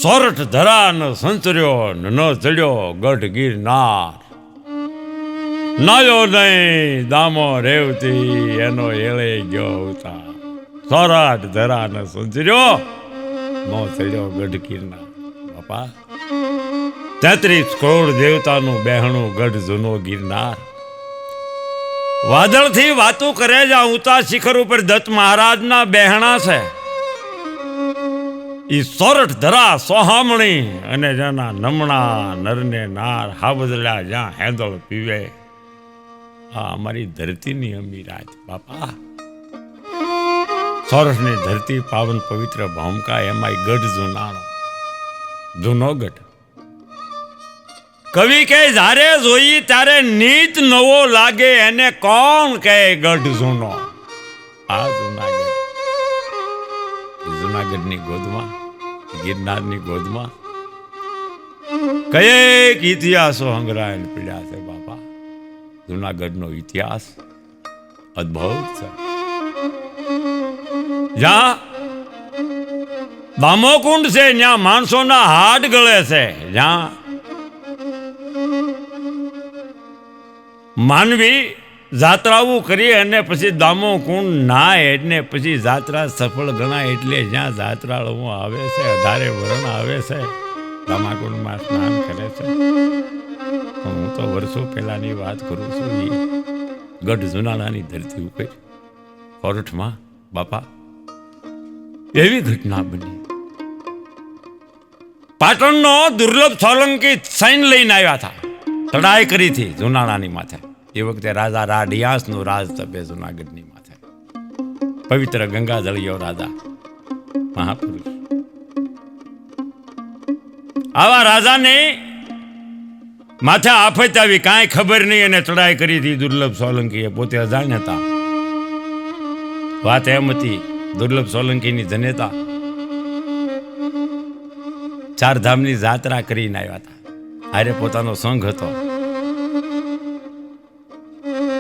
સોરઠ ધરા ન સંચર્યો ન ચડ્યો ગઢ ગિરનાર, નાયો નહીં દામો રેવતી એનો એળે ગયો ઉતાર. સોરઠ ધરા ન સંચર્યો નો ચડ્યો ગઢ ગિરનાર. બાપા 33 કરોડ દેવતાનું બેહણું ગઢ જૂનો ગિરનાર. વાદળથી વાતો કરે જ્યાં ઊંચા શિખર ઉપર દત્ત મહારાજના બેહણા છે. ઈ સોરઠ ધરા સોહામણી અને જેના નમણા નરને નાર હાબદલા જ્યાં હેંદળ પીવે. આ અમારી ધરતીની અમીરાત બાપા. સોરઠની ધરતી પાવન પવિત્ર ભૌમકા એમાંય ગઢ જૂનાનો જૂનો ગઢ. કવિ કે જ્યારે જોઈ ત્યારે નીત નવો લાગે એને કોણ કહે ગઢ જૂનો. આ જૂનાગઢ જૂનાગઢની ગોદમાં ગિરનારની ગોદમાં કયેક ઇતિહાસો હંગરાયણ પીડ્યા છે બાપા. જૂનાગઢનો ઇતિહાસ અદ્ભુત છે. જ્યાં દામોકુંડ છે ત્યાં માણસોના હાડ ગળે છે. જ્યાં માનવી જાત્રાઓ કરી અને પછી દામોકુંડ નાય એટલે પછી જાત્રા સફળ ગણાય. એટલે જ્યાં જાત્રાળુઓ આવે છે 18 વરણ આવે છે દામાકુંડમાં સ્નાન કરે છે. હું તો વર્ષો પહેલાની વાત કરું છું. એ ગઢ જુનાણાની ધરતી ઉપર સોરઠમાં બાપા એવી ઘટના બની. પાટણનો દુર્લભ સોલંકી સૈન્ય લઈને આવ્યા હતા. ચડાઈ કરી હતી જુનાણાની માથે. એ વખતે રાજા રાડિયાસનું રાજ તપે જુનાગઢની માથે. પવિત્ર ગંગાજળિયો રાજા મહાપુરુષ. આવા રાજાને માથે આફત આવી કાંઈ ખબર નહીં અને ચડાઈ કરી હતી દુર્લભ સોલંકીએ. પોતે અજાણ હતા. વાત એમ હતી દુર્લભ સોલંકીની જનેતા 4 ધામની જાત્રા કરીને આવ્યા હતા. હારે પોતાનો સંઘ હતો.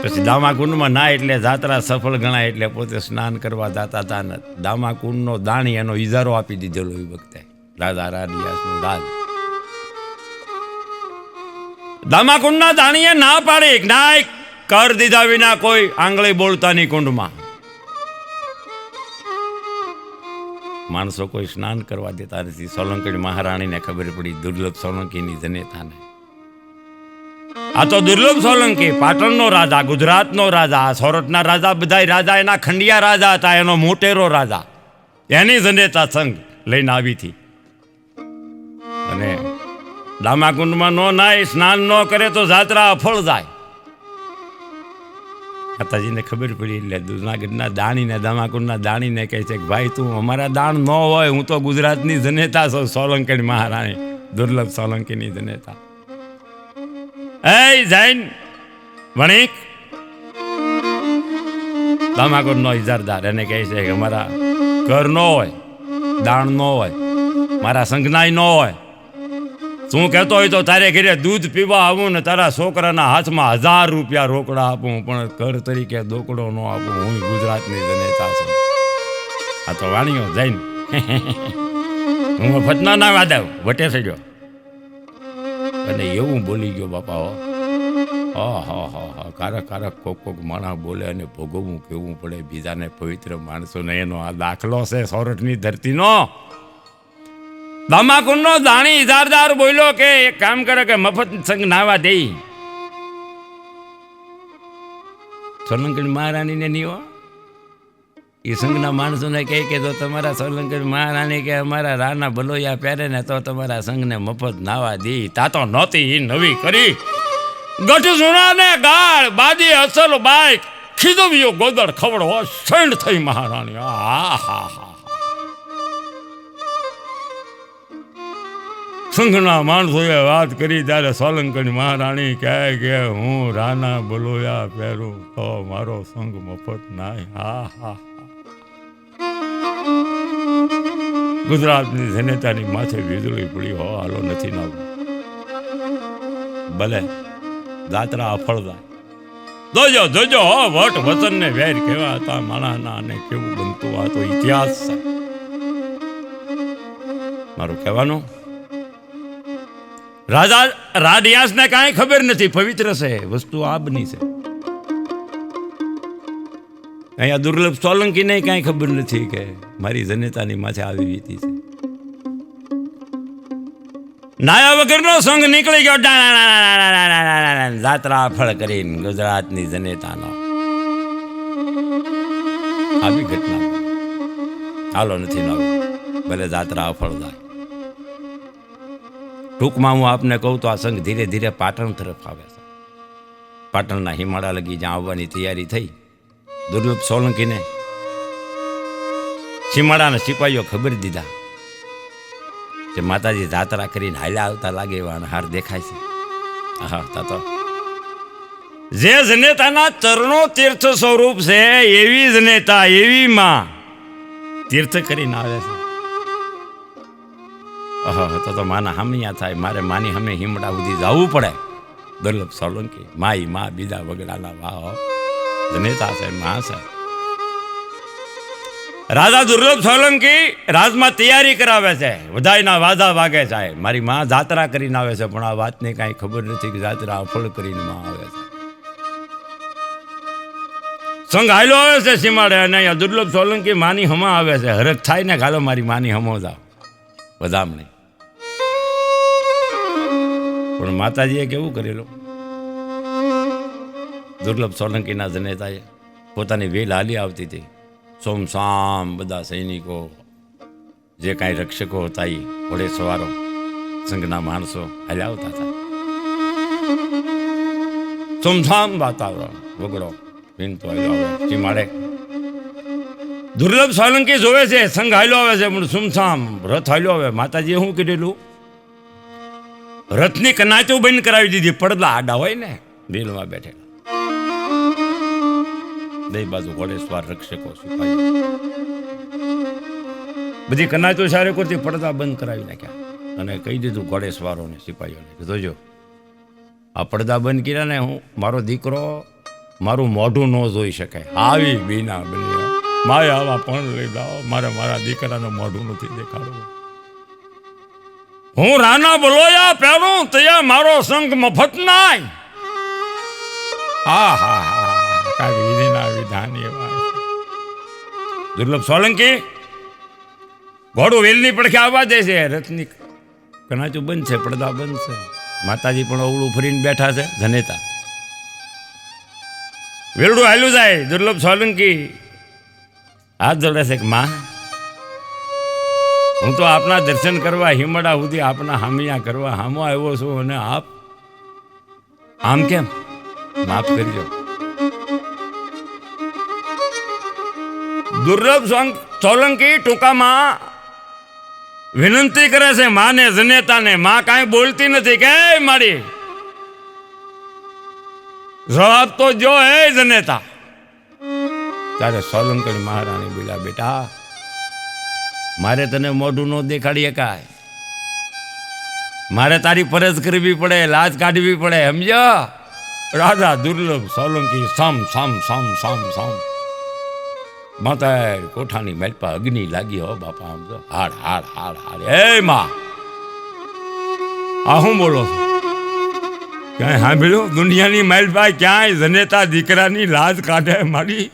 પછી દામાકુંડમાં ના એટલે જાત્રા સફળ ગણાય એટલે પોતે સ્નાન કરવા જતા હતા. દામાકુંડનો દાણી એનો ઇજારો આપી દીધેલો એ વખતે રાજા રાડિયાસનું રાજ. દામાકુંડના દાણીએ ના પાડી ના કર દીધા વિના કોઈ આંગળી બોલતા નહીં કુંડમાં. માણસો કોઈ સ્નાન કરવા દેતા નથી. સોલંકી મહારાણીને ખબર પડી દુર્લભ સોલંકીની જનેતાને. આ તો દુર્લભ સોલંકી પાટણનો રાજા, ગુજરાતનો રાજા, સોરઠના રાજા, બધા રાજા એના ખંડિયા રાજા હતા. એનો મોટેરો રાજા એની જનેતા સંઘ લઈને આવી હતી. અને દામાકુંડમાં નો નાય સ્નાન ન કરે તો જાત્રા અફળ જાય. માતાજીને ખબર પડી એટલે જુનાગઢના દાણીને દામાકુંડના દાણીને કહે છે કે ભાઈ તું અમારા દાણ ન હોય, હું તો ગુજરાતની જનેતા છું. સોલંકી મહારાણી દુર્લભ સોલંકીની જનેતા. એ જૈન વણિક દામાકુંડનો ઇજારદાર એને કહે છે કે અમારા ઘર ન હોય, દાણ ન હોય, મારા સંઘનાય ન હોય. શું કહેતો હોય તો તારે ઘરે દૂધ પીવા આવું ને તારા છોકરાના હાથમાં 1000 રૂપિયા રોકડા આપું, પણ ઘર તરીકે દોકડો ન આપું. હું ગુજરાતની જનેતા છું. આ તો વાણીઓ જૈન. હું ફતના ના વાદાવ વટે થઈ ગયો અને એવું બોલી ગયો બાપા. હા કારક કોક માણા બોલે અને ભોગવવું કેવું પડે બીજાને પવિત્ર માણસોને. એનો આ દાખલો છે સોરઠની ધરતીનો. દામાકુંડનો દાણી ઇજારદાર બોલ્યો કે એક કામ કરે કે મફત સંગ નાવા દે. સોલંકી મહારાણીને નહીં હો. એ સંઘના માણસોને કહે કે તો તમારા સોલંકી મહારાણી કે અમારા રાના બલોયા પહેરે ને તો તમારા સંઘને મફત નાવા દે. તા તો નહોતી એ નવી કરી. ગઢ જૂનાને ગાળ બાદી અસલ બાઈક ખીદવ્યો ગોદડ ખવડો સૈંડ થઈ મહારાણી. હા સંઘના માણસોએ વાત કરી ત્યારે સોલંકી મહારાણી કહે કે હું રાના બલોયા પહેરું તો મારો સંઘ મફત નાય. હા ગુજરાતની જનતાની માથે વીજળી પડી હો. હાલો નથી નાવું. ભલે જાત્રા અફળ જાય. જોજો વટ વચન ને વેર કેવા હતા માણાના અને કેવું બનતું. આ તો ઇતિહાસ છે મારું કહેવાનું. રાજા રાડિયાસને કાંઈ ખબર નથી પવિત્ર છે વસ્તુ આબની છે. અહીંયા દુર્લભ સોલંકીને કાંઈ ખબર નથી કે મારી જનેતાની માથે આવી વીતી છે. નાયા વગરનો સંઘ નીકળી ગયો જાત્રા ફળ કરીને ગુજરાતની જનેતાનો. આવી ઘટના હાલો નથી નવું ભલે જાત્રા અફળ જાય. ટૂંકમાં હું આપને કહું તો આ સંઘ ધીરે ધીરે પાટણ તરફ આવે છે. પાટણના હિમાળા લગી જ્યાં આવવાની તૈયારી થઈ. દુર્લભ સોલંકીને સીમાડાના સિપાહીઓ ખબર દીધા કે માતાજી જાત્રા કરીને હાલ્યા આવતા લાગે એવા હાર દેખાય છે. હા તો જે જનેતાના ચરણો તીર્થ સ્વરૂપ છે એવી જનેતા એવી માં તીર્થ કરીને આવે છે. તો માના હમિયા થાય. મારે માની હમે હિમડા સુધી જવું પડે. દુર્લભ સોલંકી માઈ માં બીજા વગડાના વાહ જનેતા છે માં છે. રાજા દુર્લભ સોલંકી રાજમાં તૈયારી કરાવે છે. વધાઈના વાદા વાગે છે. મારી માં જાત્રા કરીને આવે છે પણ આ વાતને કાંઈ ખબર નથી કે જાત્રા અફળ કરીને માં આવે છે. સંઘ હાલો આવે છે સીમાડે અને અહીંયા દુર્લભ સોલંકી માની હમા આવે છે. હરખ થાય ને ગાલો મારી માની હમો જાવ વધામણી. પણ માતાજીએ કેવું કરેલું. દુર્લભ સોલંકીના જનેતાએ પોતાની વેલ હાલી આવતી હતી. સોમસામ બધા સૈનિકો જે કાંઈ રક્ષકો હતા એ ઘોડે સવારો સંઘના માણસો હાલ્યા આવતા હતા. સોમસામ વાતાવરણ વગડો ભીનતો ચીમાડે. દુર્લભ સોલંકી જોવે છે સંઘ હાલ્યો આવે છે પણ સુમસામ રથ હાલ્યો આવે. માતાજીએ શું કીધેલું રથની કનાચો બંધ કરાવી દીધી. પડદા આડા હોય ને રેલમાં બેઠેલા બે બાજુ ઘોડેસવાર રક્ષકો સિપાહીઓ બધી કનાચો સારે કરતી પડદા બંધ કરાવી નાખ્યા અને કહી દીધું ઘોડેસવારોને સિપાહીઓને જોજો આ પડદા બંધ કર્યા ને હું મારો દીકરો મારું મોઢું ન જોઈ શકે. આવી બીના બની માય આવા પણ લઈ જાઓ મારે મારા દીકરાનું મોઢું નથી દેખાડવું. હું રાના બોલોયા પહેરું તૈયાર મારો સંઘ મફત નાય. હા હા હા કાંઈ વિધિના વિધાન એવા. દુર્લભ સોલંકી ઘોડું વેલની પડખે આવવા દે છે. રથની કનાચું બંધ છે પડદા બંધ છે. માતાજી પણ અવળું ફરીને બેઠા છે જનેતા. વેલડું હાલ્યું જાય. દુર્લભ સોલંકી હાથ જોડે છે કે માં હું તો આપના દર્શન કરવા હિમડા સુધી આપના હામિયા કરવા હામો આવ્યો છું અને આપ આમ કેમ માફ કરજો. દુર્લભ સોલંકી ટૂંકામાં વિનંતી કરે છે માને જનેતાને. માં કાંઈ બોલતી નથી કે મારી જવાબ તો જો હે જનેતા. ત્યારે સોલંકી મહારાણી બોલ્યા બેટા મારે તને મોઢું ન દેખાડી શકાય. મારે તારી ફરજ કરવી પડે લાજ કાઢવી પડે સમજો. રાજા દુર્લભ સોલંકી સમ સમ સમ સમ સમ માતા કોઠાની મેલપા અગ્નિ લાગી હો બાપા. આમ તો હાડ હાડ હાડ હાડ. એ માં આ હું બોલો છો ક્યાંય સાંભળ્યું દુનિયાની મેલપા ક્યાંય જનેતા દીકરાની લાજ કાઢે મારી?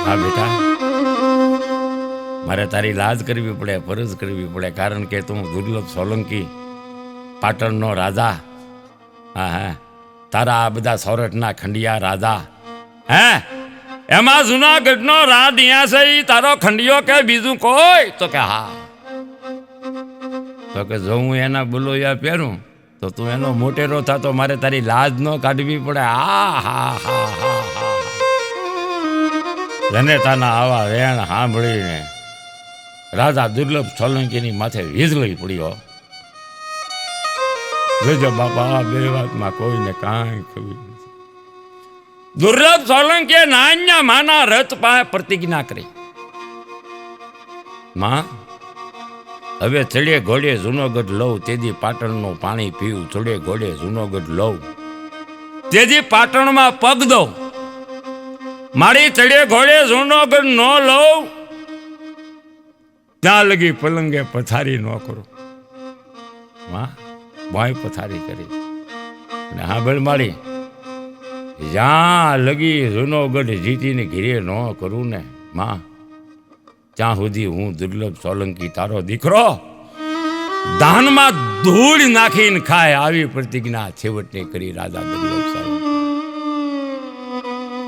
હા બેટા મારે તારી લાજ કરવી પડે ફરજ કરવી પડે કારણ કે તું દુર્લભ સોલંકી પાટણનો રાજા. હા હા તારા આ બધા સૌરઠના ખંડિયા રાજા હે એમાં જુનાગઢનો રાડિયા છે તારો ખંડિયો કે બીજું કોઈ? તો કે હા. તો કે જો હું એના બોલોયા પહેરું તો તું એનો મોટેરો થતો મારે તારી લાજ ન કાઢવી પડે. હા હા હા હા હા. જનેતાના આવા વેણ સાંભળીને રાજા દુર્લભ સોલંકીની માથે વીજળી પડ્યો. જોજો બાપા બે વાતમાં કોઈને કાંઈ ખબર નથી. દુર્લભ સોલંકીએ નાન્યા માના રથ પાસે પ્રતિજ્ઞા કરી. માં હવે ચડે ઘોડે જૂનાગઢ લઉં તેદી પાટણનું પાણી પીવું. ચડે ઘોડે જૂનાગઢ લઉં તેદી પાટણમાં પગ દઉં. મારી ચડે ઘોડે જૂનાગઢ ન લઉં ત્યાં લગી પલંગે પથારી ન કરું. માં ભોંય પથારી કરી અને હા બેલમાળી જ્યાં લગી જૂનોગઢ જીતીને ઘીરે ન કરું ને માં ત્યાં સુધી હું દુર્લભ સોલંકી તારો દીકરો દાનમાં ધૂળ નાખીને ખાય આવી પ્રતિજ્ઞા છેવટની કરી રાજા દુર્લભ સોલંકી.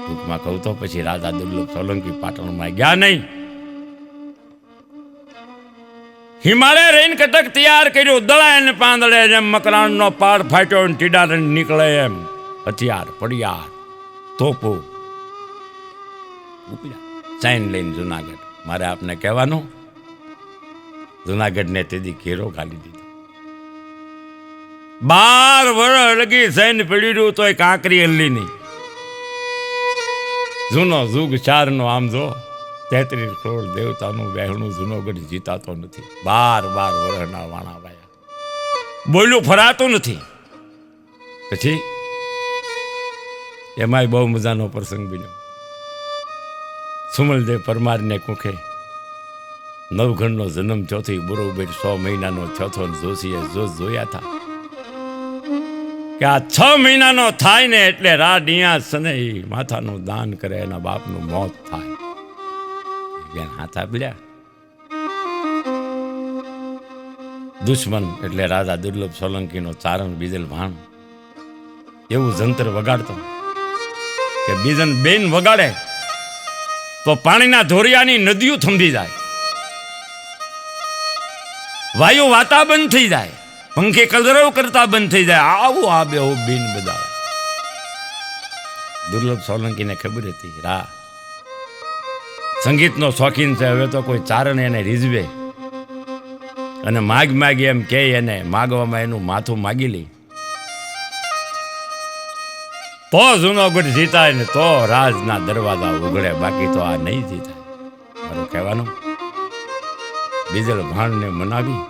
ટૂંકમાં કહું તો પછી રાજા દુર્લભ સોલંકી પાટણમાં ગયા નહીં. હિમાલય રહીને કટક તૈયાર કર્યું, દળાય ને પાંદડે જેમ મકરાણનો પાડ ફાટ્યો ને ટીડા નીકળે એમ હથિયાર પડિયાર તોપો સાઈન લઈને જુનાગઢ. મારે આપને કહેવાનું જુનાગઢને તેથી ઘેરો ગાલી દીધો. 12 વર્ષ લગી સૈન્ય પડી રહ્યું તોય કાંકરી હલ્લી નહીં. જૂનો જુગ 4 નો આમ જો 33 કરોડ દેવતાનું વહેણું જુનાગઢ જીતાતો નથી. 12 વર્ષના વાણા વાયા બોલ્યું ફરાતું નથી. પછી એમાંય બહુ મજાનો પ્રસંગ બન્યો. સુમલદેવ પરમારને કુખે નવઘણનો જન્મ ચોથી બરોબર 6 મહિનાનો ચોથો જોશીએ જોયા હતા કે આ 6 મહિનાનો થાય ને એટલે રાડિયા સને માથાનું દાન કરે, એના બાપનું મોત થાય. બેન હાથ આપલ્યા. દુશ્મન એટલે રાજા દુર્લભ સોલંકીનો ચારણ બીજલ ભાણ એવું જંતર વગાડતો કે બીજન બેન વગાડે તો પાણીના ધોરિયાની નદીઓ થંભી જાય, વાયુ વાતા બંધ થઈ જાય, પંખે કલરવ કરતા બંધ થઈ જાય. આવું આ બે બેન બધા. દુર્લભ સોલંકીને ખબર હતી રા સંગીતનો શોખીન છે. હવે તો કોઈ ચારણ એને રીઝવે અને માગ એમ કે એને માગવામાં એનું માથું માગી લે તો જૂનાગઢ જીતાય ને તો રાજના દરવાજા ઉઘડે, બાકી તો આ નહીં જીતાય. મારું કહેવાનું બીજલ ભાણને મનાવી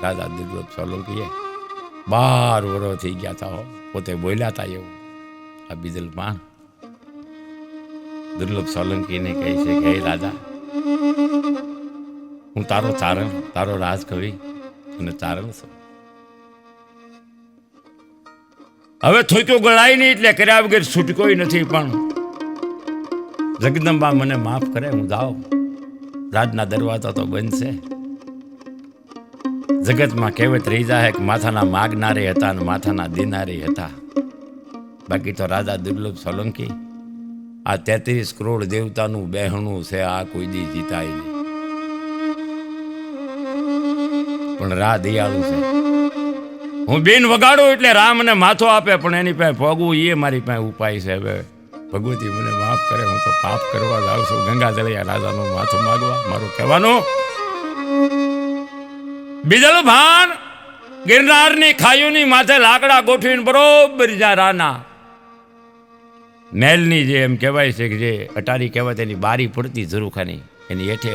રાજા દુર્લભ સોલંકીએ 12 વર્ષ થઈ ગયા હતા. પોતે બોલ્યા હતા એવું. આ બીજલ ભાણ દુર્લભ સોલંકીને કહે છે કે હે રાજા, હું તારો ચારણ, તારો રાજ કવિ અને ચારણ છું. હવે થોક્યો ગળાય નહીં એટલે કર્યા વગર છૂટકોય નથી, પણ જગદંબા મને માફ કરે, હું જાઉં. રાજના દરવાજા તો બંધ છે. જગતમાં કહેવત રહી જાય કે માથાના માગનારે હતા અને માથાના દેનારે હતા. બાકી તો રાજા દુર્લભ સોલંકી આ 33 કરોડ દેવતાનું બહેણું છે. આ કોઈ દી જીતાય નહીં. પણ રા દયાળુ છે. હું બેન વગાડું એટલે રામ મને માથો આપે, પણ એની પાસે ભોગવું એ મારી પાસે ઉપાય છે. હવે ભગવતી મને માફ કરે, હું તો પાપ કરવા જાઉં છું ગંગા જળિયા રાજાનું માથું માગવા. મારું કહેવાનું બીજલ ભાન ગિરનારની ખાઈઓની માથે લાકડા ગોઠવીને બરોબર જ્યાં રાના મહેલની જે એમ કહેવાય છે કે જે અટારી કહેવાય એની બારી પડતી ઝરૂખાની એની હેઠે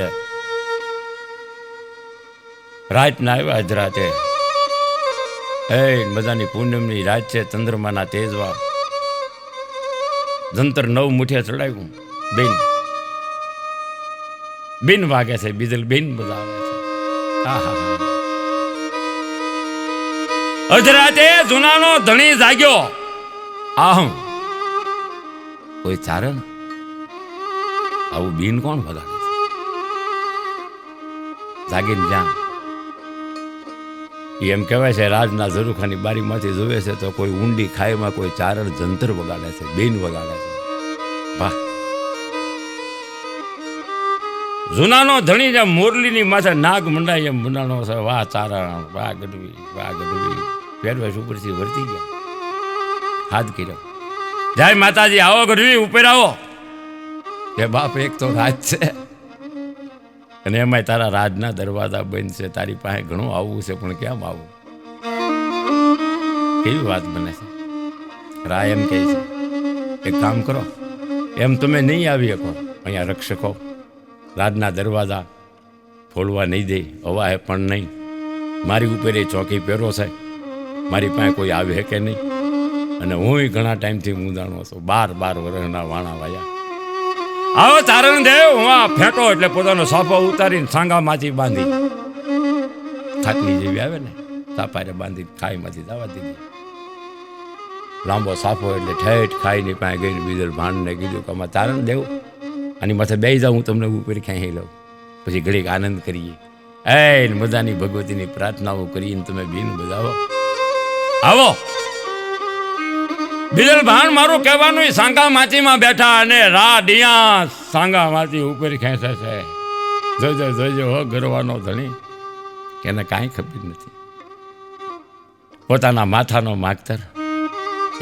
રાતના આવ્યા અધરાતે. એ મજાની પૂનમની રાત છે, ચંદ્રમાના તેજવા. જંતર 9 મુઠે ચડાવ્યું. બેન વાગે છે, બીજલ બેન બજાવે છે. અધરાતે જુનાનો ધણી જાગ્યો. આહું કોઈ ચારણ આવું બીન કોણ વગાડે છે? જાગીને જ્યાં એમ કહેવાય છે રાજના ઝરૂખાની બારીમાંથી જોવે છે તો કોઈ ઊંડી ખાઈમાં કોઈ ચારણ જંતર વગાડે છે, બેન વગાડે છે. વાહ! જુનાનો ધણી જેમ મોરલીની માથે નાગ મંડાય એમ મંડાણો છે. વાહ ચારણ, વાહ ગઢવી, વાહ ગઢવી. પહેરવેશ ઉપરથી વર્તી ગયા. હાથ કર્યો, જય માતાજી, આવો ગઢવી, ઉપર આવો. કે બાપ એક તો રાજ છે અને એમાંય તારા રાજના દરવાજા બંધ છે. તારી પાસે ઘણું આવવું છે, પણ કેમ આવું? કેવી વાત બને છે. રા એમ કહે છે એક કામ કરો, એમ તમે નહીં આવી શકો. અહીંયા રક્ષકો રાજના દરવાજા ખોલવા નહીં દે, હવા હે પણ નહીં. મારી ઉપર એ ચોકી પહેરો છે, મારી પાસે કોઈ આવે કે નહીં. અને હું ઘણા ટાઈમથી મૂંઝાણો છું. 12 વર્ષના વાણા વાયા. આવો ચારણ દેવ, હું આ ફેંટો એટલે પોતાનો સાફો ઉતારીને સાંગામાંથી બાંધી ખાટલી જેવી આવે ને સાપારે બાંધી ખાઈમાંથી જવા દીધી. લાંબો સાફો એટલે ઠેઠ ખાઈને પાસે ગઈને બીજલ ભાણને કીધું કે આમાં તારણ દેવું અને માથે બે જાઉં હું તમને ઉપર ક્યાંય લઉં, પછી ઘડીક આનંદ કરીએ. બધાની ભગવતીની પ્રાર્થનાઓ કરીને તમે બીન બજાવો. આવો બીજલ ભાણ મારું કહેવાનું સાંગા માચીમાં બેઠા અને રા ડિયા સાંગા માચી ઉપર ખેંચે છે. જોજો જોજો હો ગરવાનો ધણી, એને કાંઈ ખબર નથી. પોતાના માથાનો માગતર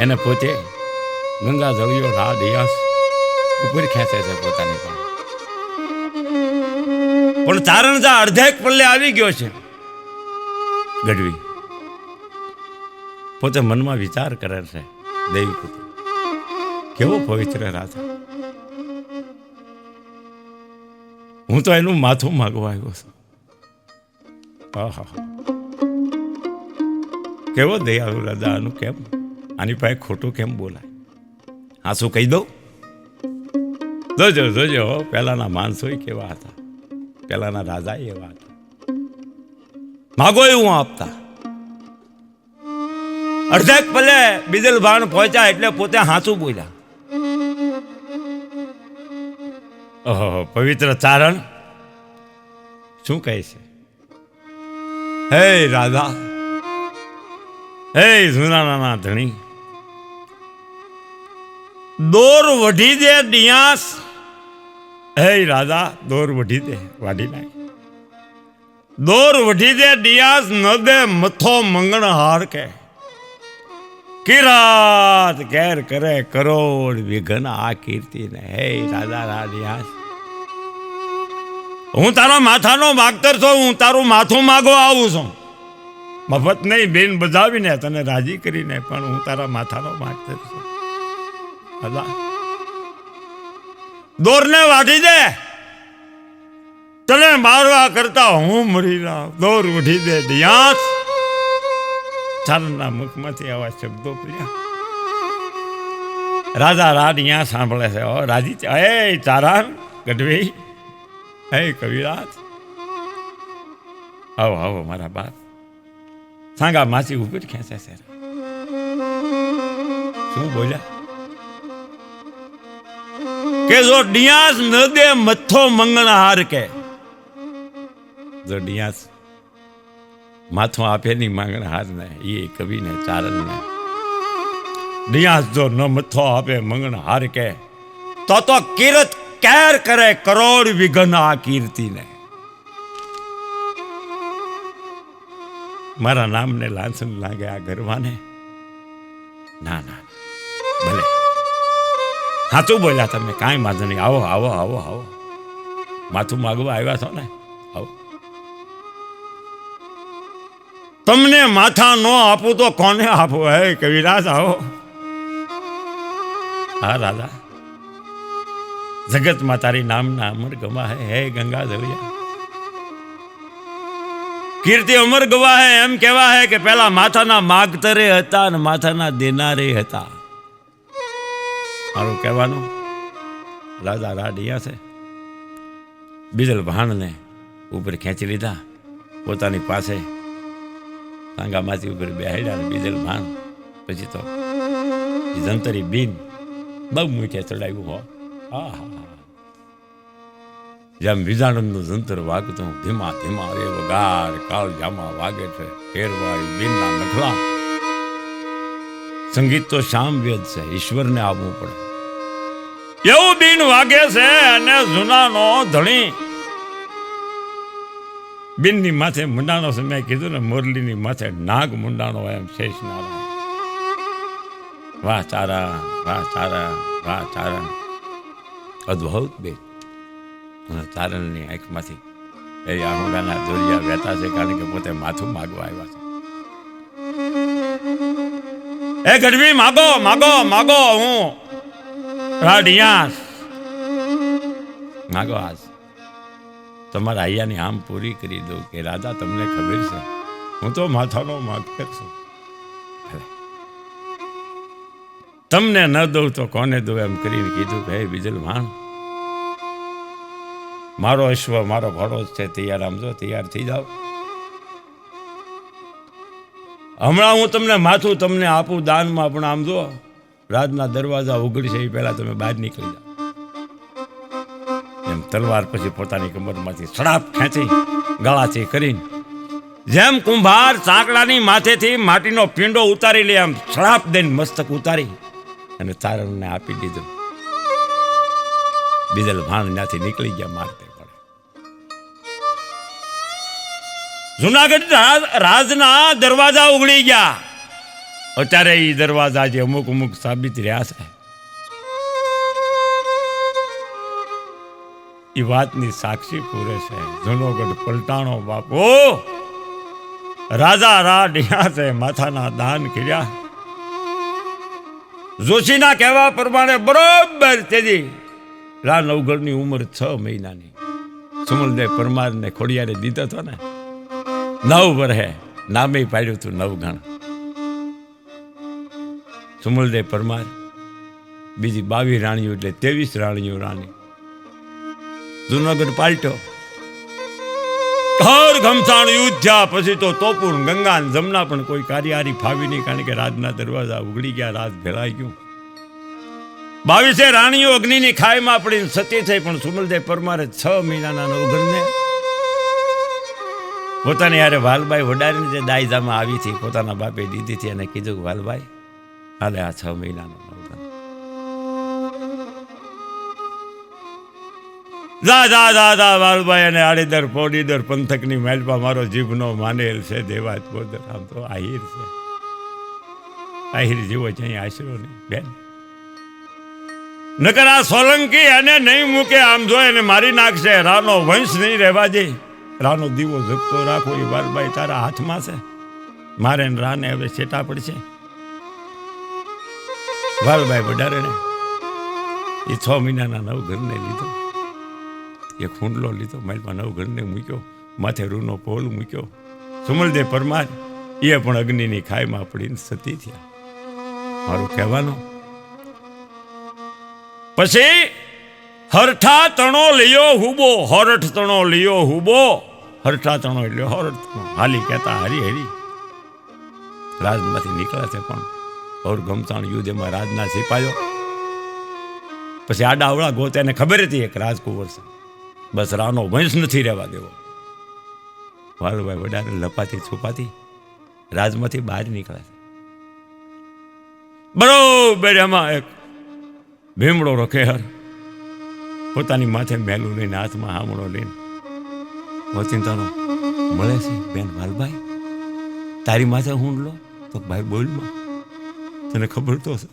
એને પોતે ગંગા જળિયો રા ડિયાસ ઉપર ખેંચે છે પોતાની પાસે. પણ ચારણજા અડધેક પલ્લે આવી ગયો છે. ગઢવી પોતે મનમાં વિચાર કરે છે, દેવી પુત્ર કેવો પવિત્ર રાજા, હું તો એનું માથું માગવા આવ્યો છું. કેવો દયાળુ રાજા, આનું કેમ આની પાસે ખોટું કેમ બોલાય? હા શું કહી દઉં? જોજો જોજો પહેલાના માણસો કેવા હતા, પહેલાના રાજા એવા હતા. માગો એવું આપતા. અડધેક પલે બીજલ ભાણ પહોંચ્યા એટલે પોતે હાચું બોલ્યા. ઓહો પવિત્ર ચારણ શું કહે છે? હે રાજા, હે જુનાના ધણી, દોર વઢી દે ડિયાસ. હે રાજા દોર વઢી દે, વાઢી નાખ. દોર વઢી દે ડિયાસ, ન દે મથો મંગણ હાર કે. કિરાત કેર કરે કરોડ વિઘન આ કીર્તિ ને. હે રાજા રાડિયાસ, હું તારા માથાનો માગતર છું, હું તારું માથું માગવા આવું છું. મફત નહીં, બેન બજાવીને તને રાજી કરીને, પણ હું તારા માથાનો માગતર છું. રાજા દોરને વાઢી દે, તને મારવા કરતા હું મરી રહ્યા. દોર વઢી દે ડિયાસ. ચારણના મુખમાંથી આવા શબ્દો પડ્યા. રાજા રાડિયા સાંભળે છે. રાજી હે ચારણ ગઢવી, હે કવિરાજ, આવો આવો મારા બાપ. સાંગા માસી ઉપર ખેંચે છે. શું બોલ્યા કે જો ડિયાસ ન દે મથો મંગણ હાર કે. જો ડિયાસ માથું આપે ની માંગણ હાર ને, એ કવિને ચારણ ને ડિયાસ જો ન મથો આપે મંગણ હાર કે, તો કીર્ત કેર કરે કરોડ વિઘન આ કીર્તિ ને. મારા નામને લાંછન લાગે આ ગરવાને. ના ના ભલે સાચું બોલ્યા તમે, કાંઈ વાંધો નહીં. આવો આવો આવો આવો, માથું માગવા આવ્યા છો ને, આવો. તમને માથા ન આપું તો કોને આપું? હે કવિરાજ આવો. હા રાજા, જગતમાં તારી નામના અમર ગવા હે ગંગા જળિયા. કીર્તિ અમર ગવા હે એમ કહેવા હે કે પેલા માથાના માગતરે હતા અને માથાના દેનારે હતા. મારું કહેવાનું રાજા રાડિયા છે. બીજલ ભાણને ઉપર ખેંચી લીધા પોતાની પાસે. સાંગા માથી ઉપર બેહાડ્યા ને બીજલ ભાણ પછી તો જંતરી બીન બહુ મીઠે ચડાવ્યું. હો હા હા, જેમ વિજાણંદનું જંતર વાગતું ધીમા ધીમા રે વગાર કાળ જામા વાગે છે. ફેરવાળી બીનના નખલા. સંગીત તો શામ વેદ છે, ઈશ્વરને આવવું પડે એવું બીન વાગે છે. અને જૂનાનો ધણી બીનની માથે મુંડાનો સમય કીધું ને, મોરલીની માથે નાગ મુંડાનો એમ શેષ નારાયણ. વાહ ચારણ, વાહ ચારણ, વાહ ચારણ. અદ્ભુત બેન. ચારણની આંખમાંથી એ આહુડાના દોરિયા વહેતા છે, કારણ કે પોતે માથું માગવા આવ્યા છે. એ ગઢવી માગો માગો માગો, હું રાડિયાસ માગો. આજ તમારા અહીંયાની આમ પૂરી કરી દઉં કે રાજા તમને ખબર છે હું તો માથાનો માગતર છું. તમને ન દઉં તો કોને દઉં એમ કરીને કીધું કે હે બીજલ ભાણ, મારો અશ્વ મારો ઘોડો છે તૈયાર, આમ જો તૈયાર થઈ જાઓ. હમણાં હું તમને માથું તમને આપું દાનમાં, પણ આમ જો રાજના દરવાજા ઉઘડશે એ પહેલા તમે બહાર નીકળી જાઓ. એમ તલવાર પછી પોતાની કમરમાંથી સડાપ ખેંચી ગળાથી કરીને, જેમ કુંભાર ચાકડાની માથેથી માટીનો પીંડો ઉતારી લે, આમ સડાપ દઈને મસ્તક ઉતારી અને તારણને આપી દીધું. બીજલ ભાણ ત્યાંથી નીકળી ગયા મારતે પડે. જુનાગઢ રાજના દરવાજા ઉઘડી ગયા. અત્યારે એ દરવાજા જે અમુક અમુક સાબિત રહ્યા છે, એ વાતની સાક્ષી પૂરે છે. જુનાગઢ પલટાણો બાપો, રાજા રાડ્યા છે, માથાના દાન કર્યા. જોશીના કહેવા પ્રમાણે બરોબર તેજી રા નવગઢની ઉંમર 6 મહિનાની. સુમલદેવ પરમારને ખોડિયારે દીધો હતો ને, 9 વર્ષે નામે પાડ્યું હતું નવગણ. સુમલદેવ પરમાર બીજી 22 રાણીઓ એટલે 23 રાણીઓ રાણી. જુનાગઢ પાલટ્યો. હર ઘમસાણ યુદ્ધ થયા પછી તો તોપુર ગંગા જમના પણ કોઈ કાર્યહારી ફાવી નહીં, કારણ કે રાજના દરવાજા ઉઘડી ગયા, રાજ ભેળાઈ ગયું. 22 રાણીઓ અગ્નિની ખાઈમાં પડીને સતી થઈ. પણ સુમલદેવ પરમારે 6 મહિનાના નવઘણને પોતાની યારે વાલબાઈ વડારીને જે દાયજામાં આવી હતી, પોતાના બાપે દીધી હતી, અને કીધું કે વાલબાઈ હાલે આ 6 મહિનાનો નવઘણ જા જા જા જા. વાલબાઈ અને આડીદર પોડીદર પંથકની માલપા મારો જીભનો માનેલ છે, દેવાત બોદર. આમ તો આહિર છે, આહિર જીવો છે, અહીં આશરો નહીં બેન. નકર આ સોલંકી એને નહીં મૂકે, આમ જો એને મારી નાખશે. રાનો વંશ નહીં રહેવા દે, રાનો દીવો જગતો રાખો, એ વાલબાઈ તારા હાથમાં છે. મારે રાને હવે છેટા પડશે. વાલબાઈ વડારેને એ 6 મહિનાના નવઘણને લીધો, એક હુંડલો લીધો, માલમાં નવઘણને મૂક્યો, માથે રૂનો પોલ મૂક્યો. સુમલદેવ પરમાર એ પણ અગ્નિની ખાઈમાં પડીને સતી થયા. મારું કહેવાનું પછી હરઠા તણો લિયો હુબો, હરઠ તણો લિયો હુબો. હરઠા તણો એટલે હરઠ તણો, હાલી કહેતા હરી હરી રાજમાંથી નીકળે છે. પણ ઓર ગમતાણ યુદ્ધ એમાં રાજના સિપાયો પછી આડા અવળા ગોતે, એને ખબર હતી એક રાજકુંવર છે, બસ રાનો વંશ નથી રહેવા દેવો. વાલભાઈ વડારે લપાતી છુપાતી રાજમાંથી બહાર નીકળે છે. બરોબર એમાં એક ભીમડો રખેહર પોતાની માથે મેલું લઈને, હાથમાં હામણો લઈને વચિંતાનો મળે છે. બેન વાલભાઈ તારી માથે હુંડલો? તો ભાઈ બોલમાં, તને ખબર તો છે,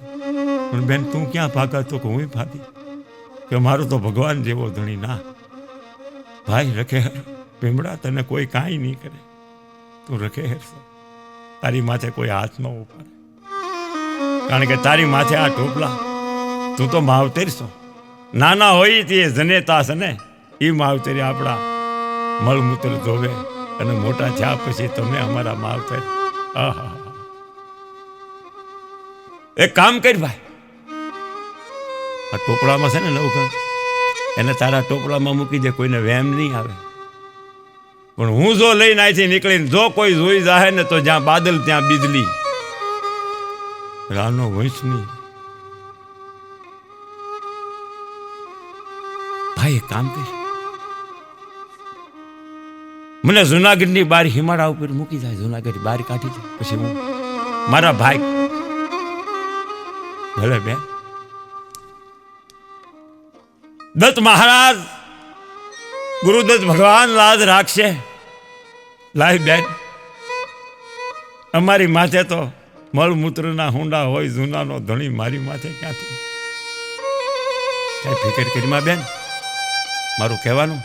પણ બેન તું ક્યાં ભાગા? તો કે હું ભાગી, કે મારો તો ભગવાન જેવો ધણી ના. ભાઈ રખેહર ભીમડા તને કોઈ કાંઈ નહીં કરે, તું રખેહર છે, તારી માથે કોઈ હાથ ન ઉપાડે, કારણ કે તારી માથે આ ટોપલા, તું તો માવતર છો. નાના હોય તે જનેતા છે ને, એ માવતરી આપણા મળમૂત્ર ધોવે, અને મોટા થયા પછી તમે અમારા માવતર. આહા, એક કામ કરી ભાઈ, આ ટોપલામાં છે ને નવઘણ, એને તારા ટોપલામાં મૂકી દે, કોઈને વેમ નહીં આવે. પણ હું જો લઈને અહીંથી નીકળીને જો કોઈ જોઈ જાય ને, તો જ્યાં બાદલ ત્યાં બીજલી. રાનો વંશ નહીં. ભાઈ એક કામ કર, મને જુનાગઢની બાર હિમાળા ઉપર મૂકી જાય, જુનાગઢ બાર કાઢી જાય, પછી હું મારા ભાઈ. ભલે બેન. દત્ત મહારાજ ગુરુદત્ત ભગવાન લાજ રાખશે. લાઈ બેન, અમારી માથે તો મળમૂત્રના હુંડા હોય, જૂનાનો ધણી મારી માથે ક્યાંથી? કઈ ફિકર કરીમાં બેન. મારું કહેવાનું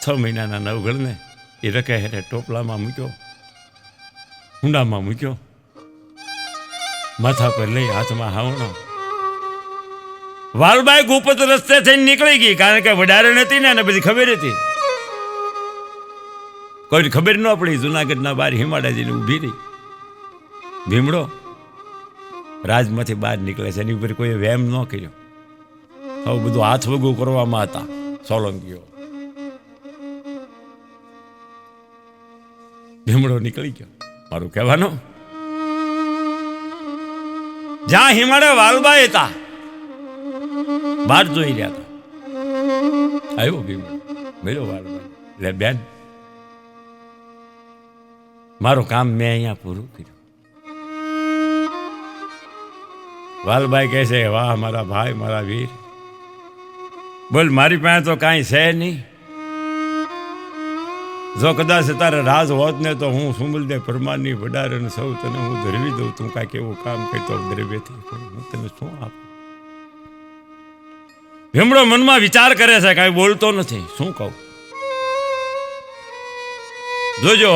6 મહિનાના નવઘણને એ રકે હેરે ટોપલામાં મૂક્યો, હુંડામાં મૂક્યો, માથા પર લઈ હાથમાં હાવણો. વાલબાઈ ગુપત રસ્તે થઈને નીકળી ગઈ, કારણ કે વડારે નથી ને, અને બધી ખબર હતી. કોઈ ખબર ન પડી. જુનાગઢના બાર હિમાળાજીને ઊભી રહી. ભીમડો રાજમાંથી બહાર નીકળે છે, એની ઉપર કોઈ વેમ ન કર્યો. હવે બધું હાથ વગું કરવામાં હતા સોલંકીઓ. ભીમડો નીકળી ગયો. મારું કહેવાનું જ્યાં હિમાડે વાલબાઈ હતા બાર જોઈ રહ્યા હતા. આવ્યો ભીમડો, મળ્યો વાલબાઈ. લે બેન, મારું કામ મેં અહીંયા પૂરું કર્યું. વાલબાઈ કહે છે, વાહ મારા ભાઈ, મારા વીર, બોલ મારી પાસે તો કાંઈ છે નહીં. જો કદાચ તારે રાજ હોત ને તો હું સુમલદેવ પરમારની વડારણ સૌ તને હું ધરવી દઉં. તું કાંઈક એવું કામ કરતો દ્રવ્યથી, હું તને શું આપું? ભીમડો મનમાં વિચાર કરે છે, કાંઈ બોલતો નથી. શું કહું? જોજો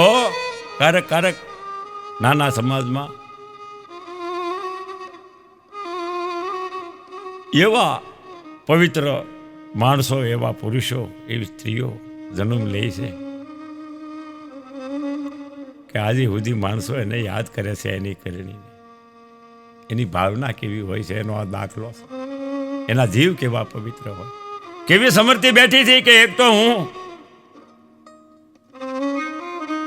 કારક કારક નાના સમાજમાં એવા પવિત્ર માણસો, એવા પુરુષો, એવી સ્ત્રીઓ જન્મ લે છે કે આજે સુધી માણસો એને યાદ કરે છે. એની કરણી, એની ભાવના કેવી હોય છે એનો આ દાખલો છે. એના જીવ કેવા પવિત્ર હોય, કેવી સમર્થિ બેઠી હતી કે એક તો હું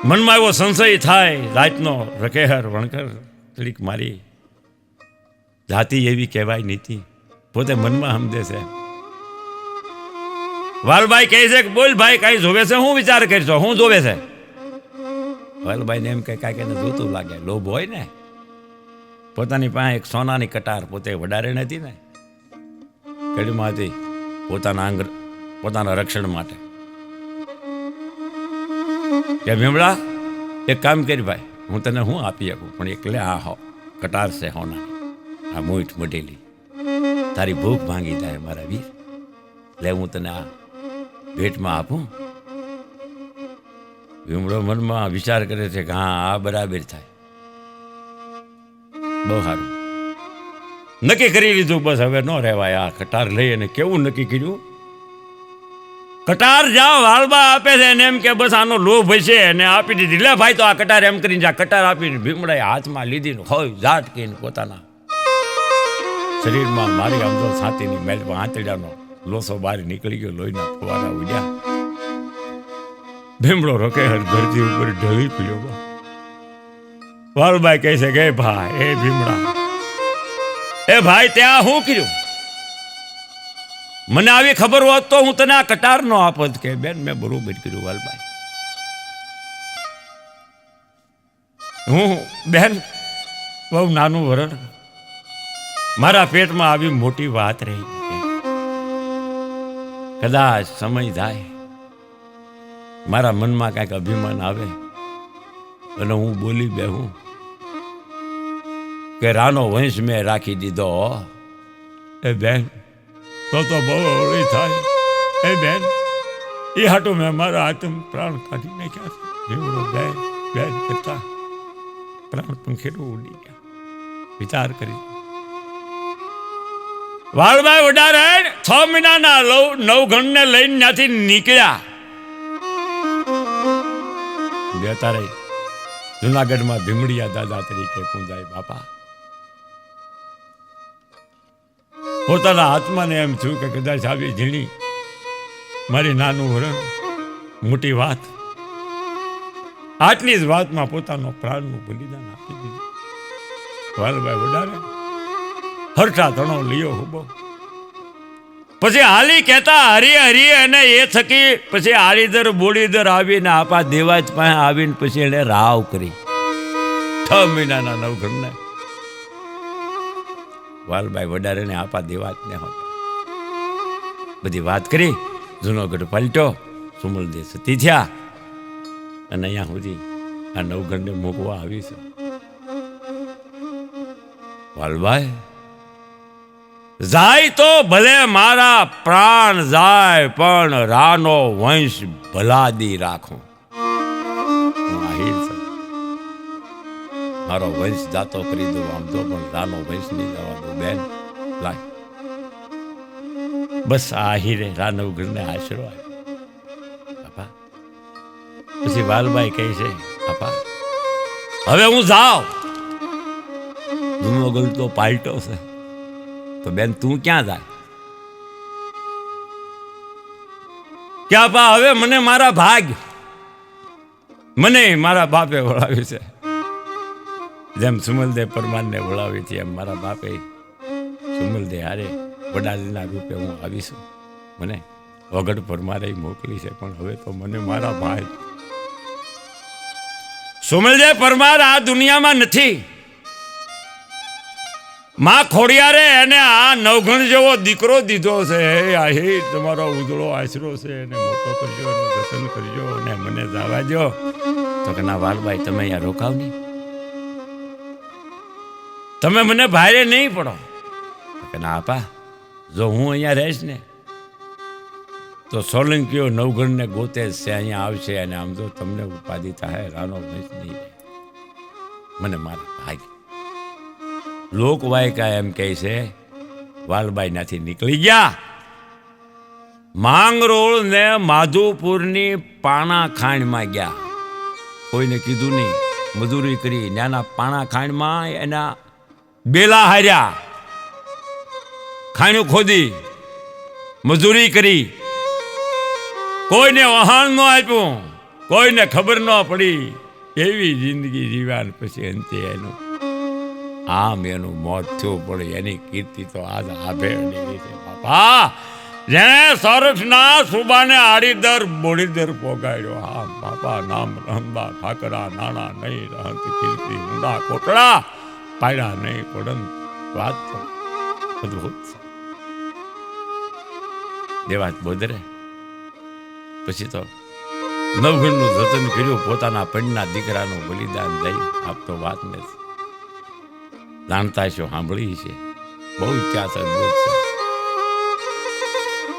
મનમાં એવો સંશય થાય, જાતનો રકેહર વણકર તરીક મારી જાતિ એવી કહેવાય નીતિ, પોતે મનમાં સમજે છે. વાલબાઈ કહે છે કે બોલ ભાઈ, કાંઈ જોવે છે? હું વિચાર કરશો, હું જોવે છે? વાલબાઈને એમ કે કાંઈક એને જોતું લાગે, લોભ હોય ને. પોતાની પાસે એક સોનાની કટાર, પોતે વડારે નથી ને, કડીમાં હતી પોતાના પોતાના રક્ષણ માટે. કે ભીમડા, એક કામ કરી ભાઈ, હું તને હું આપી શકું, પણ એક લે આ હો કટાર છે હોનાની, આ મૂઠ મઢેલી, તારી ભૂખ ભાંગી જાય મારા વીર, લે હું તને આ ભેટમાં આપું. ભીમડો મનમાં વિચાર કરે છે કે હા, આ બરાબર થાય, બહુ સારું. નક્કી કરી લીધું, બસ હવે ન રહેવાય. આ કટાર લઈ અને કેવું નક્કી કર્યું, કટાર જ્યાં વાલબા આપે છે એને એમ કે બસ આનો લોભ હશે, અને આપી દીધી. લે ભાઈ, તો આ કટાર એમ કરીને જા. કટાર આપીને ભીમડાએ હાથમાં લીધી, હોય ઝાટકીને પોતાના શરીરમાં મારી આમ તો છાતીની મેલમાં આંતરડાનો લોસો બહાર નીકળી ગયો, લોહીના ફવારા ઉડ્યા. ભીમડો રોકેહર ધરતી ઉપર ઢળી પીડ્યો. વાલબાઈ કહે છે કે ભાઈ, એ ભીમડા, એ ભાઈ ત્યાં શું કર્યું? મને આવી ખબર હોત તો હું તને આ કટાર નો આપત. કે બેન, મેં બરોબર કર્યું વાલબાઈ. હું બેન બહુ નાનું વરણ, મારા પેટમાં આવી મોટી વાત રહી. કદાચ સમય જાય, મારા મનમાં કાંઈક અભિમાન આવે અને હું બોલી બેહું કે રાનો વંશ મેં રાખી દીધો. એ બેન, તો બહુ અવળી થાય. એ બેન, એ હાટું મેં મારા આત્મ પ્રાણ કાઢી નાખ્યા છે. બેન બેન કરતા પ્રાણ પંખેડું ઉડી ગયા. વિચાર કરી વાલબાઈ વડારે 6 મહિનાના નવઘણને લઈને ત્યાંથી નીકળ્યા. તારે જુનાગઢમાં ભીમડિયા દાદા તરીકે પૂંજાય બાપા. પોતાના આત્માને એમ થયું કે કદાચ આવી ઝીણી મારી નાનું વરણ, મોટી વાત, આટલી જ વાતમાં પોતાનો પ્રાણનું બલિદાન આપી દીધું. વાલબાઈ વડારે હરઠા તણો લિયો હુબો. પછી હાલી કહેતા હરી હરી, અને એ થકી પછી આળીદર બોડીદર આવીને આપા દેવાજ પાસે આવીને પછી એને રાવ કરી 6 મહિનાના નવઘણને. વાલબાઈ વડારેને આપા દેવાજને બધી વાત કરી. જૂનોગઢ પલટ્યો, સુમલદેવ સતી થયા, અને અહીંયા સુધી આ નવઘણને મૂકવા આવી છે. વાલબાઈ જાય તો ભલે મારા પ્રાણ જાય, પણ રાનો વંશ ભલાદી રાખું. હું આહિર છું, મારો વંશ જાતો કરી દઉં આમ તો, પણ રાનો વંશ નહીં જવા દઉં. બેન લાય, બસ આહિરે રાનવગઢને આશરો આપ્યો. બાપા પછી વાલબાઈ કહે છે, બાપા હવે હું જાઉં, જૂનોગઢ તો પાલટો છે, તો બેન તું ક્યાં જાય? ક્યાં પા, હવે મને મારા ભાગ, મને મારા બાપે વળાવ્યું છે. જેમ સુમલદેવ પરમારને બોલાવી છે એમ મારા બાપે સુમલદેવ હારે વડાલીના રૂપે હું આવીશું. મને વગડ પરમારે મોકલી છે, પણ હવે તો મને મારા ભાઈ સુમલદેવ પરમાર આ દુનિયામાં નથી. માં ખોડિયારે એને આ નવઘણ જેવો દીકરો દીધો છે. આહિર તમારો ઉજળો આશરો છે, એને મોટો કરજો, એનું જતન કરજો અને મને જવા દો. તો કે ના વાલભાઈ, તમે અહીંયા રોકાવ નહીં, તમે મને ભારે નહીં પડો. તો કે ના આપા, જો હું અહીંયા રહીશ ને તો સોલંકીઓ નવઘણને ગોતે છે, અહીંયા આવશે અને આમ જો તમને ઉપાધિ થાય રાનો વંશ નહીં રહે. મને મારા ભાઈ લોકવાયકા એમ કહે છે વાલબાઈ નાથી નીકળી ગયા. માંગરોળ ને માધુપુરની પાણા ખાંડમાં ગયા. કોઈને કીધું નહીં, મજૂરી કરી. નાના પાણા ખાંડમાં એના બેલા હાર્યા, ખાણું ખોદી મજૂરી કરી. કોઈને વહાણ ન આપ્યું, કોઈને ખબર ન પડી. એવી જિંદગી જીવ્યા. પછી અંતે એનું આમ એનું મોત થયું. પડે એની કીર્તિ તો આજ આભે અડી છે બાપા. જેને સરસના સુબાને આડીદર બોડીદર પોગાડ્યો. હા બાપા, નામ રમદા ઠાકરા, નાના નહીં રહંત કીર્તિ, ઊંડા કોટડા પાડ્યા નહીં પડન. વાત તો અદભુત છે. દેવાજ બોદરે પછી તો નવઘણનું જતન કર્યું. પોતાના પંડના દીકરાનું બલિદાન દઈ આપતો વાત નથી. જાણતા છો, સાંભળી છે, બહુ ઇતિહાસ અદભુત છે.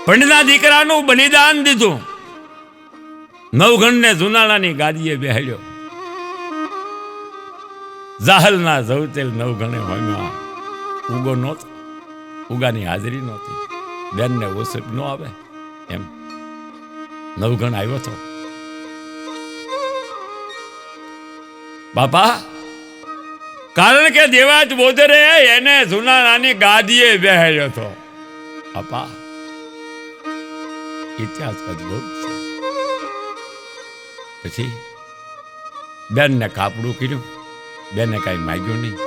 પંડના દીકરાનું બલિદાન દીધું. નવઘણને જુનાળાની ગાદીએ બેહાડ્યો. જાહલના જવતેલ નવઘણે હોમ્યા. ઉગો નહોતો, ઉગાની હાજરી નહોતી. બેનને ઓસપ ન આવે એમ નવઘણ આવ્યો હતો. બાપા, કારણ કે દેવાજ બોદરે એને જુનાળાની ગાદીએ બેહાડ્યો હતો. બાપા, ઇતિહાસ અદભુત છે. પછી બેનને કાપડું કર્યું. બેને કાંઈ માગ્યું નહીં.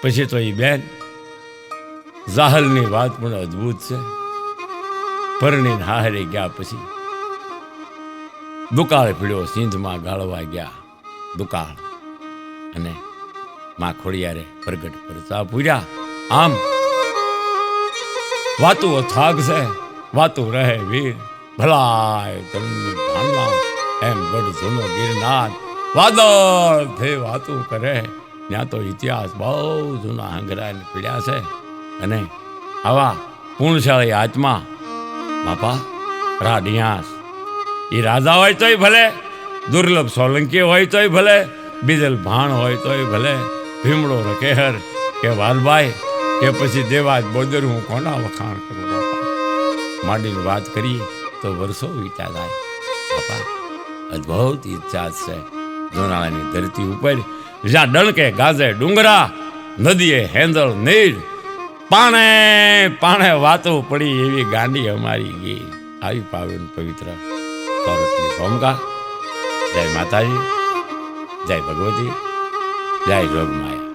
પછી તો એ બેન, જાહલની વાત પણ અદભુત છે. પરણીને હારે ગયા પછી દુકાળ પીડ્યો. સિંધમાં ગાળવા ગયા દુકાળ. અને માં ખોડિયારે પ્રગટ પરચા પૂર્યા. આમ વાતું અથાગ છે, વાતું રહે વીર. ભલાય તમનું ભાનમાં એમ ગઢ જૂનો ગિરનાર. વાદળ થઈ વાતું કરે. ત્યાં તો ઇતિહાસ બહુ જૂના આંગરાને પીડ્યા છે. અને આવા પૂર્ણશાળી આત્મા બાપા રાડિયાસ, એ રાજા હોય તોય ભલે, દુર્લભ સોલંકી હોય તોય ભલે, બીજલ ભાણ હોય તોય ભલે, ભીમડો રકેહર કે વાલભાઈ કે પછી દેવાજ બોદર, હું કોના વખાણ કરું બાપા. માંડીને વાત કરીએ તો વર્ષો વીતા જાય બાપા. અદભુત ઈચ્છા છે જોનાળાની ધરતી ઉપર, જ્યાં ડણકે ગાજે ડુંગરા, નદીએ હેંદળ નીર, પાણે પાણે વાતો પડી એવી ગાંડી અમારી ગઈ. આવી પાવન પવિત્ર સોરઠની ભૂમિકા. જય માતાજી, જય ભગવતી, જય જોગમાયા.